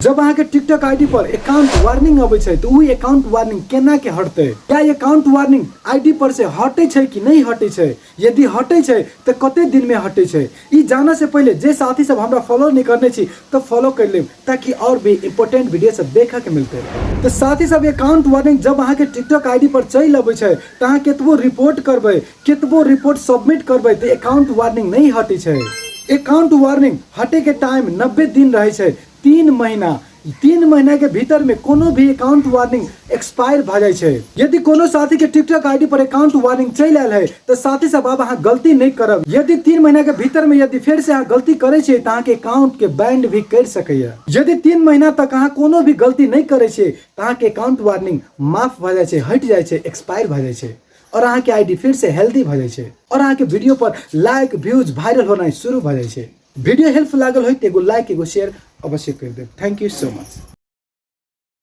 जब अहाँ के टिकटॉक आईडी पर अकाउंट वार्निंग आबै छै तो उ अकाउंट वार्निंग केना के हटते, या अकाउंट वार्निंग आईडी पर से हटे छै कि नहीं हटे छै, यदि हटे छै तो कते दिन में हटे छै, ई जाने से पहले जे साथी सब हमरा फॉलो नहीं करने छी तो फॉलो कर लेब ताकि और भी इंपोर्टेंट वीडियो सब देखे के मिलते। तो साथी सब अकाउंट वार्निंग जब अहाँ के टिकटॉक आईडी पर चल आबै छै तो अहाँ केतबो रिपोर्ट करबै, केतबो रिपोर्ट सबमिट करबै तो अकाउंट वार्निंग नहीं हटे छै। अकाउंट वार्निंग हटे के टाइम 90 दिन रहे छै, 3 महीना के भीतर में कोनो भी अकाउंट वार्निंग एक्सपायर भ जाय छै। यदि कोनो साथी के टिकटॉक आईडी पर अकाउंट वार्निंग चल आयल है तो साथी सब अब अहाँ गलती नहीं करब। यदि 3 महीना के भीतर में यदि फिर से अहाँ गलती करे छे तो अहाँ के अकाउंट के बैंड भी कर सकैया। यदि 3 महीना तक अहाँ कोनो भी गलती नहीं करे छे तो अहाँ के अकाउंट वार्निंग माफ भ जाय छै, हट जाय छै, एक्सपायर भ जाय छै और अहाँ के आईडी फिर से हेल्दी भ जाय छै और अहाँ के वीडियो पर लाइक व्यूज वायरल होना शुरू भ जाय छै। वीडियो हेल्पफुल लागल हो तो एगो लाइक एगो शेयर अवश्य कर देब। Thank you so much.